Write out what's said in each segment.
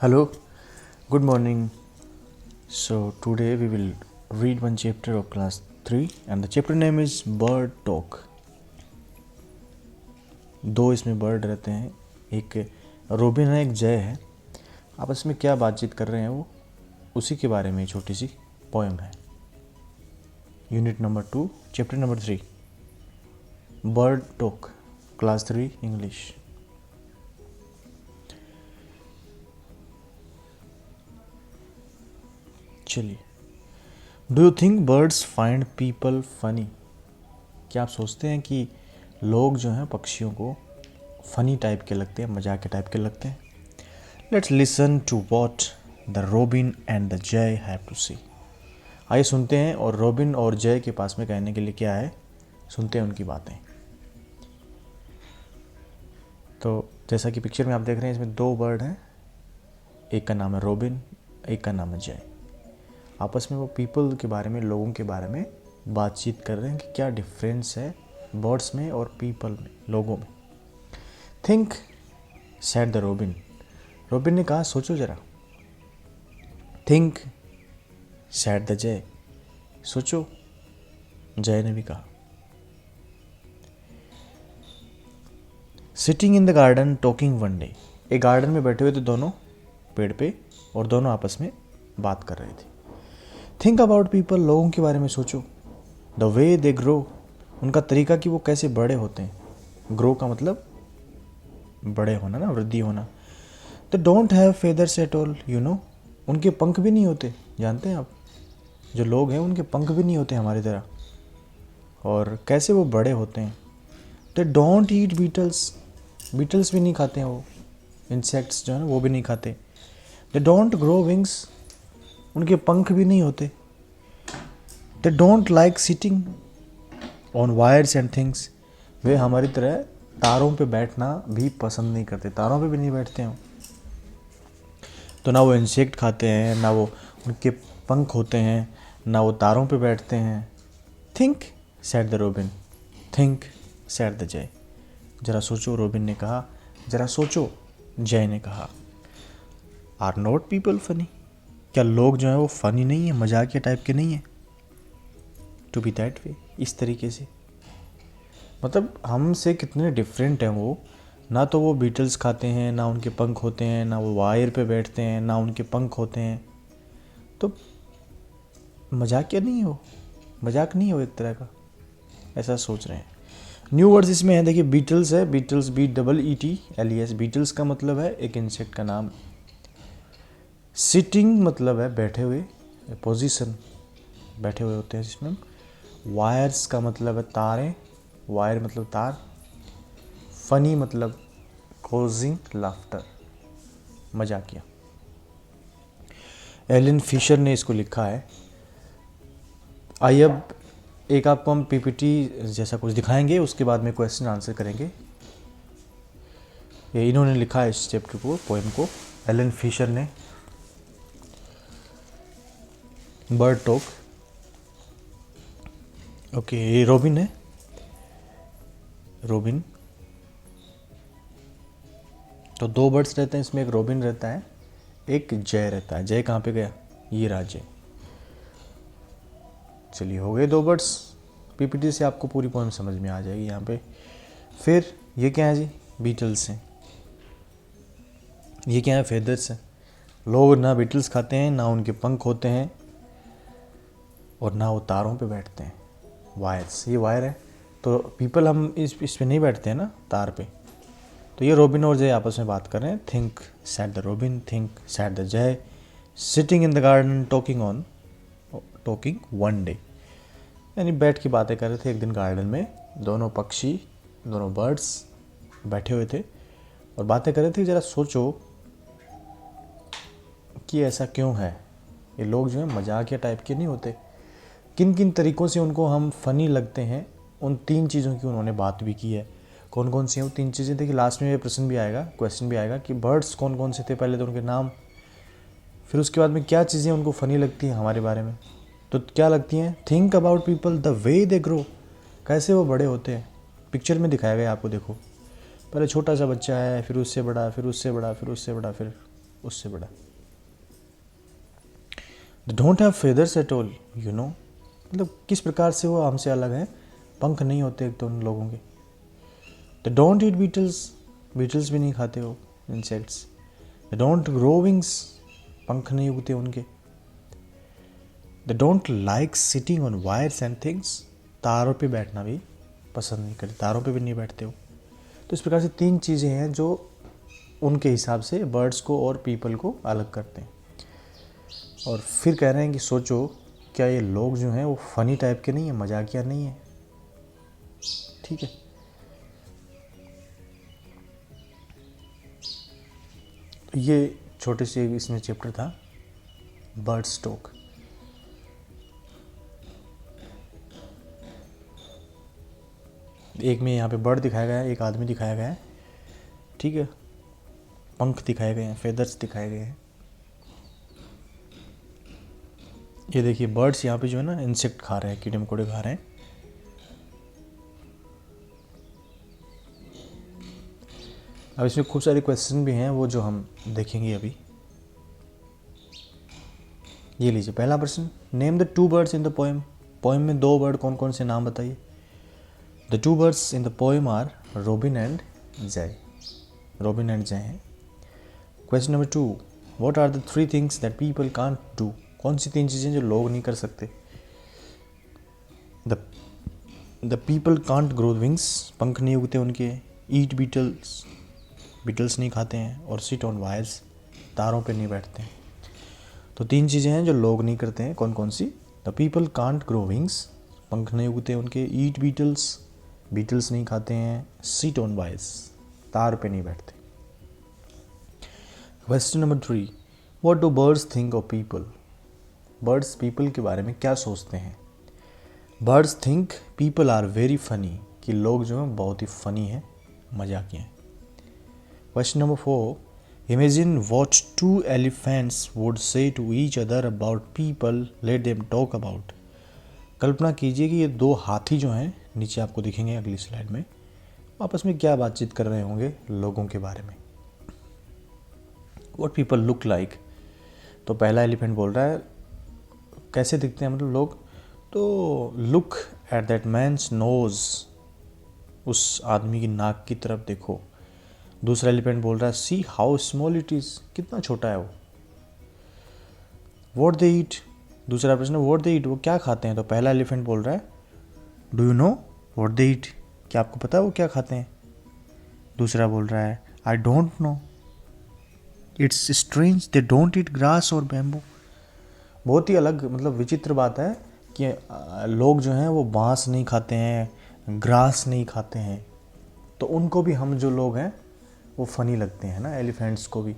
Hello, good morning. So, today we will read one chapter of class 3 and the chapter name is Bird Talk. दो इसमें bird रहते हैं, एक robin है, एक जय है. आपस में क्या बातचीत कर रहे हैं वो उसी के बारे में छोटी सी पोएम है. Unit number 2 chapter number 3 bird talk class 3 English. चलिए. Do you think birds find people funny? क्या आप सोचते हैं कि लोग जो हैं पक्षियों को फनी टाइप के लगते हैं, मजाक के टाइप के लगते हैं? Let's listen to what the robin and the jay have to say. आइए सुनते हैं और रोबिन और जय के पास में कहने के लिए क्या है, सुनते हैं उनकी बातें. तो जैसा कि पिक्चर में आप देख रहे हैं, इसमें दो बर्ड हैं, एक का नाम है रोबिन, एक का नाम है जय. आपस में वो पीपल के बारे में, लोगों के बारे में बातचीत कर रहे हैं कि क्या डिफरेंस है बर्ड्स में और पीपल में, लोगों में. Think said the robin. Robin ने कहा सोचो जरा. थिंक सेड द जय. सोचो, जय ने भी कहा. Sitting in the garden talking one day. एक गार्डन में बैठे हुए थे दोनों पेड़ पे और दोनों आपस में बात कर रहे थे. Think about people. लोगों के बारे में सोचो. The way they grow. उनका तरीका कि वो कैसे बड़े होते हैं. ग्रो का मतलब बड़े होना ना, वृद्धि होना. They don't have feathers at all, you know. उनके पंख भी नहीं होते, जानते हैं आप. जो लोग हैं उनके पंख भी नहीं होते हमारी तरह. और कैसे वो बड़े होते हैं. They don't eat beetles. Beetles भी नहीं खाते हैं वो. इंसेक्ट्स जो है ना वो भी नहीं खाते. They don't grow wings. उनके पंख भी नहीं होते. They don't like sitting on wires and things. वे हमारी तरह तारों पे बैठना भी पसंद नहीं करते. तारों पे भी नहीं बैठते हैं. तो ना वो इंसेक्ट खाते हैं, ना वो उनके पंख होते हैं, ना वो तारों पे बैठते हैं. Think said the robin. Think said the जय. जरा सोचो, रोबिन ने कहा. जरा सोचो, जय ने कहा. Are not people funny. क्या लोग जो हैं वो फ़नी नहीं है, मजाकिया टाइप के नहीं है? To be that way. इस तरीके से मतलब हमसे कितने डिफरेंट हैं वो. ना तो वो बीटल्स खाते हैं, ना उनके पंख होते हैं, ना वो वायर पे बैठते हैं, ना उनके पंख होते हैं. तो मजाकिया नहीं हो, मजाक नहीं हो एक तरह का, ऐसा सोच रहे हैं. न्यू वर्ड्स इसमें है, देखिए. बीटल्स है, बीटल्स BEETLES. बीटल्स का मतलब है एक इंसेक्ट का नाम. सिटिंग मतलब है बैठे हुए, पोजीशन, बैठे हुए होते हैं जिसमें. वायर्स का मतलब है तारें, वायर मतलब तार. फनी मतलब कॉजिंग लाफ्टर, मजाकिया. एलन फिशर ने इसको लिखा है. आइए अब एक आपको हम PPT जैसा कुछ दिखाएंगे, उसके बाद में क्वेश्चन आंसर करेंगे. ये इन्होंने लिखा है इस चैप्टर को, पोएम को, एलन फिशर ने. Bird talk. ओके, ये रोबिन है. रोबिन. तो दो बर्ड्स रहते हैं इसमें, एक रोबिन रहता है, एक जय रहता है. जय कहाँ पे गया? ये रहा जय. चलिए, हो गए दो बर्ड्स. PPT से आपको पूरी पोएम समझ में आ जाएगी यहाँ पे. फिर ये क्या है जी? बीटल्स हैं. ये क्या है? फेदर्स हैं. लोग ना बीटल्स खाते हैं, ना उनके पंख होते हैं, और ना वो तारों पे बैठते हैं. वायर्स, ये वायर है. तो पीपल हम इस पे नहीं बैठते हैं ना, तार पे. तो ये रोबिन और जय आपस में बात कर रहे हैं. Think said the robin, think said the jay, sitting in the garden talking one day. यानी बैठ के बातें कर रहे थे एक दिन गार्डन में. दोनों पक्षी, दोनों बर्ड्स बैठे हुए थे और बातें कर रहे थे. ज़रा सोचो कि ऐसा क्यों है. ये लोग जो है मजाकिया टाइप के नहीं होते. किन किन तरीक़ों से उनको हम फ़नी लगते हैं, उन 3 चीज़ों की उन्होंने बात भी की है. कौन कौन सी हैं वो 3 चीज़ें? देखिए, लास्ट में ये प्रश्न भी आएगा, क्वेश्चन भी आएगा कि बर्ड्स कौन कौन से थे. पहले तो उनके नाम, फिर उसके बाद में क्या चीज़ें उनको फ़नी लगती हैं हमारे बारे में. तो क्या लगती हैं? Think about people, the way they grow. कैसे वो बड़े होते हैं. पिक्चर में दिखाया गया आपको. देखो, पहले छोटा सा बच्चा है, फिर उससे बड़ा, फिर उससे बड़ा, फिर उससे बड़ा, फिर उससे बड़ा। They don't have feathers at all, you know, मतलब किस प्रकार से वो हमसे अलग हैं, पंख नहीं होते एक तो उन लोगों के। They don't eat beetles, beetles भी नहीं खाते हो, insects. They don't grow wings, पंख नहीं उगते उनके। They don't like sitting on wires and things, तारों पे बैठना भी पसंद नहीं करते, तारों पे भी नहीं बैठते हो। तो इस प्रकार से 3 चीज़ें हैं जो उनके हिसाब से बर्ड्स को और पीपल को अलग करते हैं। और फिर कह रहे हैं कि सोचो, क्या ये लोग जो हैं वो फ़नी टाइप के नहीं हैं, मजाकिया नहीं है, ठीक है। तो ये छोटे से इसमें चैप्टर था बर्ड्स टॉक। एक में यहाँ पे बर्ड दिखाया गया है, एक आदमी दिखाया गया है, ठीक है, पंख दिखाए गए हैं, फेदर्स दिखाए गए हैं। ये देखिए बर्ड्स यहाँ पे जो है ना इंसेक्ट खा रहे हैं, कीड़े मकोड़े खा रहे हैं। अब इसमें खूब सारे क्वेश्चन भी हैं वो जो हम देखेंगे अभी। ये लीजिए पहला प्रश्न, name the 2 birds in the poem. Poem में 2 बर्ड कौन कौन से नाम बताइए। The 2 birds in the poem are robin and jay. Robin and jay हैं। Question number 2, what are the 3 things that people can't do. कौन सी 3 चीज़ें जो लोग नहीं कर सकते। The people can't grow wings, पंख नहीं उगते उनके। ईट बीटल्स, बीटल्स नहीं खाते हैं। और सिट ऑन वायर्स, तारों पे नहीं बैठते हैं। तो 3 चीज़ें हैं जो लोग नहीं करते हैं, कौन कौन सी। The people can't grow wings, पंख नहीं उगते उनके। ईट बीटल्स, बीटल्स नहीं खाते हैं। सिट ऑन वायर्स, तार पे नहीं बैठते। Question number 3, what do birds think of people. Birds people के बारे में क्या सोचते हैं। Birds think people are very funny, कि लोग जो हैं बहुत ही फ़नी हैं, मजाकिया हैं। Question number 4, imagine what 2 elephants would say to each other about people, let them talk about. कल्पना कीजिए कि ये 2 हाथी जो हैं, नीचे आपको दिखेंगे अगली स्लाइड में, आपस में क्या बातचीत कर रहे होंगे लोगों के बारे में। What people look like. तो पहला एलिफेंट बोल रहा है कैसे दिखते हैं मतलब लोग, तो look at that man's nose, उस आदमी की नाक की तरफ देखो। दूसरा एलिफेंट बोल रहा है see how small it is, कितना छोटा है वो। व्हाट दे ईट, दूसरा प्रश्न व्हाट दे ईट, वो क्या खाते हैं। तो पहला एलिफेंट बोल रहा है do you know what they eat, क्या आपको पता है वो क्या खाते हैं। दूसरा बोल रहा है I don't know, it's strange they don't eat grass और बैम्बू। बहुत ही अलग मतलब विचित्र बात है कि लोग जो हैं वो बांस नहीं खाते हैं, ग्रास नहीं खाते हैं। तो उनको भी हम जो लोग हैं वो फ़नी लगते हैं ना, एलिफेंट्स को भी।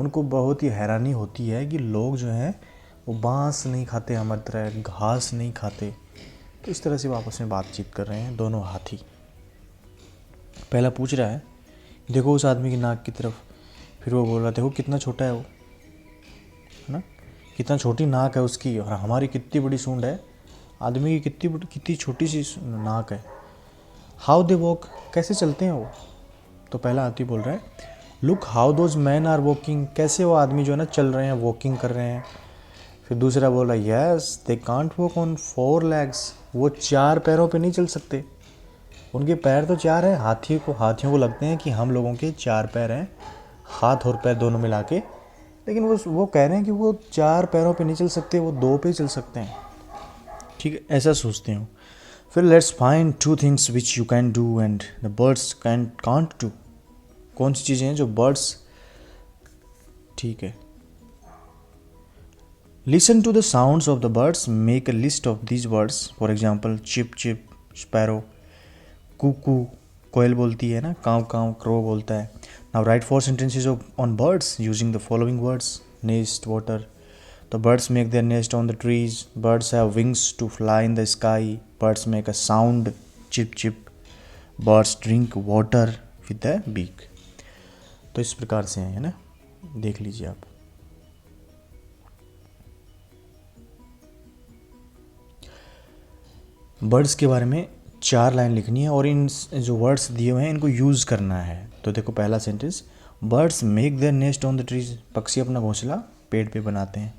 उनको बहुत ही हैरानी होती है कि लोग जो हैं वो बांस नहीं खाते हमारी तरह, घास नहीं खाते। तो इस तरह से वो आपस में बातचीत कर रहे हैं दोनों हाथी। पहला पूछ रहा है देखो उस आदमी की नाक की तरफ, फिर वो बोल रहा देखो कितना छोटा है वो, है ना, कितना छोटी नाक है उसकी, और हमारी कितनी बड़ी सूंड है, आदमी की कितनी छोटी सी नाक है। हाउ दे वॉक, कैसे चलते हैं वो। तो पहला हाथी बोल रहा है look how those man are walking, कैसे वो आदमी जो है ना चल रहे हैं, वॉकिंग कर रहे हैं। फिर दूसरा बोल रहा है yes they can't walk on 4 legs, वो 4 पैरों पे नहीं चल सकते। उनके पैर तो 4 हैं, हाथियों को लगते हैं कि हम लोगों के 4 पैर हैं, हाथ और पैर दोनों मिला के, लेकिन वो कह रहे हैं कि वो 4 पैरों पे नहीं चल सकते, वो 2 पे चल सकते हैं, ठीक है, ऐसा सोचते हो। फिर let's find 2 things which you can do and the birds can't do. कौन सी चीज़ें हैं जो बर्ड्स, ठीक है। Listen to the sounds of the birds, make a list of these words, for example chip chip sparrow, cuckoo कोयल बोलती है ना, काव काव क्रो बोलता है। Now write 4 sentences on birds using the following words, nest water, the birds make their nest on the trees, birds have wings to fly in the sky, birds make a sound chip chip, birds drink water with the beak। तो इस प्रकार से है ना, देख लीजिए आप। Birds के बारे में 4 लाइन लिखनी है और इन जो वर्ड्स दिए हुए हैं इनको यूज़ करना है। तो देखो पहला sentence, birds make their nest on the trees, पक्षी अपना घोंसला पेड़ पे बनाते हैं।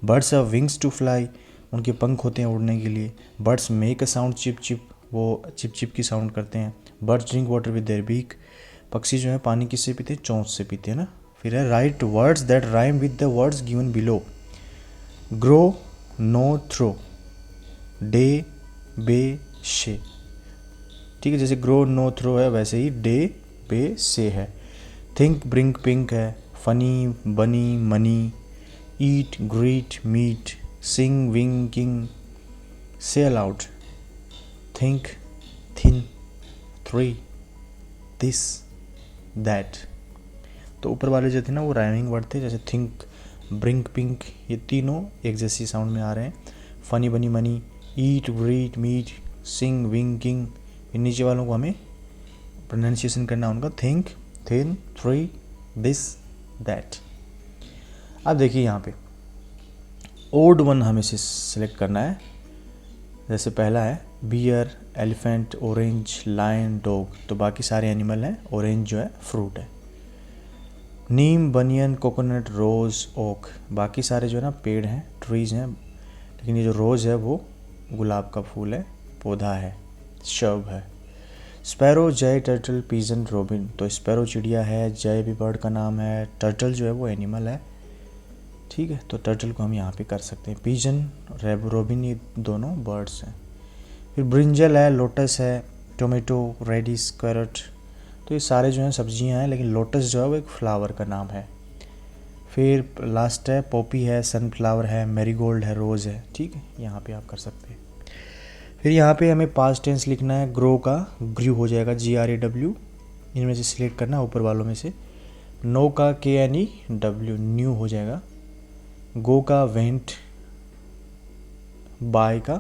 Birds have wings to fly, उनके पंख होते हैं उड़ने के लिए। Birds make a sound chip chip, वो चिप चिप की साउंड करते हैं। Birds drink water with their beak, पक्षी जो है पानी किससे पीते हैं, चोंच से पीते हैं ना। फिर है write words that rhyme with the words given below, grow, no, throw, day, bay, shay. ठीक है, जैसे ग्रो नो थ्रो है वैसे ही डे बे से है। थिंक ब्रिंक पिंक है। फनी बनी मनी, ईट ग्रीट मीट, सिंग विंग किंग, से allowed, think thin, three, this that. तो ऊपर वाले जो थे ना वो राइमिंग वर्ड थे, जैसे थिंक ब्रिंक पिंक, ये तीनों एक जैसी साउंड में आ रहे हैं। फनी बनी मनी, ईट ग्रीट मीट, सिंग विंग किंग, इन नीचे वालों को हमें प्रोनाउंसिएशन करना उनका, think thin, three, this that. अब देखिए यहाँ पे ओड वन हमें से सिलेक्ट करना है। जैसे पहला है bear, elephant, orange, lion, dog, तो बाकी सारे एनिमल हैं, ऑरेंज जो है फ्रूट है। नीम, बनियन, कोकोनट, रोज़, ओक, बाकी सारे जो है ना पेड़ हैं, ट्रीज हैं, लेकिन ये जो रोज़ है वो गुलाब का फूल है, पौधा है, शब है। स्पैरो, जय, टर्टल, पीजन, रोबिन, तो स्पैरो चिड़िया है, जय भी बर्ड का नाम है, टर्टल जो है वो एनिमल है। ठीक है, तो टर्टल को हम यहाँ पे कर सकते हैं। पीजन, रोबिन, ये दोनों बर्ड्स हैं। फिर ब्रिंजल है, लोटस है, टोमेटो, रेडिस, कैरट, तो ये सारे जो हैं सब्जियां हैं, लेकिन लोटस जो है वो एक फ्लावर का नाम है। फिर लास्ट है पॉपी है, सनफ्लावर है, मैरीगोल्ड है, रोज़ है। ठीक है, यहाँ पे आप कर सकते हैं। फिर यहाँ पे हमें पास्ट टेंस लिखना है। ग्रो का ग्रू हो जाएगा, GRAW, इनमें से सिलेक्ट करना है ऊपर वालों में से। नो का KNEW, न्यू हो जाएगा। गो का वेंट, बाय का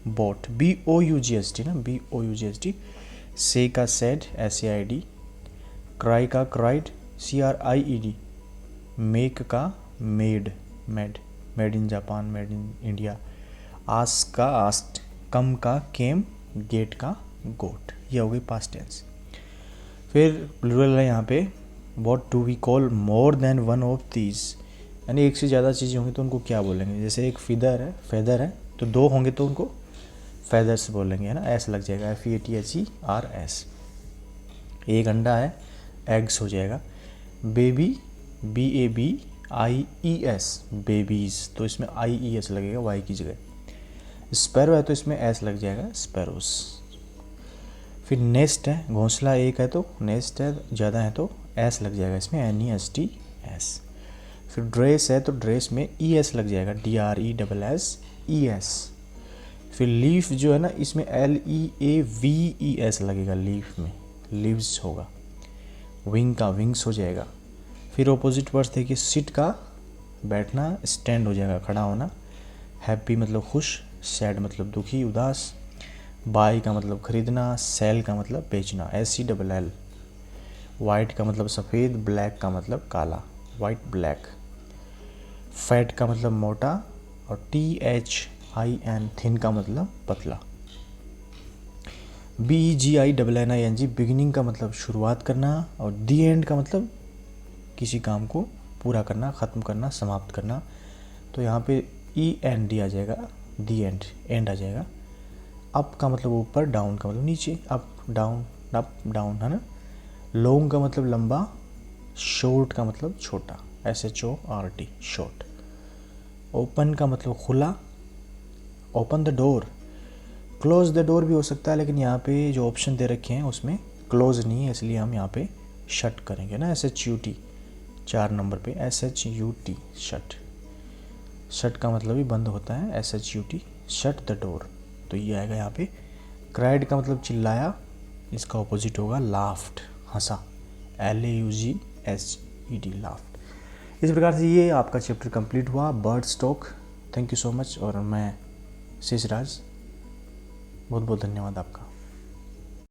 बॉट, BOUGST ना, BOUGST। से का सेड, SAID। क्राई का क्राइड, CRIED। मेक का made, made in Japan, made in India. Ask का आस्क्ड, कम का केम, गेट का गोट। ये हो गई पास्ट टेंस। फिर प्लूरल है यहाँ पे, what do we call more than one of these, यानी एक से ज़्यादा चीज़ें होंगी तो उनको क्या बोलेंगे। जैसे एक फेदर है तो दो होंगे तो उनको फेदर्स बोलेंगे, है ना, एस लग जाएगा, FEATHERS। एक अंडा है, एग्स हो जाएगा। बेबी, BABIES, बेबीज़, तो इसमें IES लगेगा वाई की जगह। स्पैरो है तो इसमें एस लग जाएगा, स्पैरोस। फिर नेस्ट है, घोंसला एक है तो नेस्ट है, ज़्यादा है तो एस लग जाएगा इसमें, NESTS। फिर ड्रेस है तो ड्रेस में ES लग जाएगा, DRESSES। फिर लीफ जो है ना इसमें LEAVES लगेगा, लीफ में लीव्स होगा। विंग का विंग्स हो जाएगा। फिर ऑपोजिट वर्ड थे कि सिट का बैठना, स्टैंड हो जाएगा, खड़ा होना। हैप्पी मतलब खुश, सैड मतलब दुखी, उदास। बाय का मतलब खरीदना, सेल का मतलब बेचना, SELL। वाइट का मतलब सफ़ेद, ब्लैक का मतलब काला, वाइट ब्लैक। फैट का मतलब मोटा, और THIN थिन का मतलब पतला। BEGINNING बिगिनिंग का मतलब शुरुआत करना, और दी एंड का मतलब किसी काम को पूरा करना, ख़त्म करना, समाप्त करना। तो यहाँ पे END आ जाएगा, दी एंड आ जाएगा। अप का मतलब ऊपर, डाउन का मतलब नीचे, अप डाउन है ना। लॉन्ग का मतलब लंबा, शॉर्ट का मतलब छोटा, SHORT, शॉर्ट। ओपन का मतलब खुला, open the door. Close the door भी हो सकता है, लेकिन यहाँ पे जो ऑप्शन दे रखे हैं उसमें क्लोज नहीं है, इसलिए हम यहाँ पे शट करेंगे ना, SHUT, 4 नंबर पे SHUT, शट। शट का मतलब भी बंद होता है, SHUT, शट द डोर। तो ये आएगा यहाँ पे। क्राइड का मतलब चिल्लाया, इसका ऑपोजिट होगा लाफ्ड, हंसा, LAUGHED, लाफ्ड। इस प्रकार से ये आपका चैप्टर कंप्लीट हुआ, bird stock. Thank you so much, और मैं शेषराज, बहुत बहुत धन्यवाद आपका।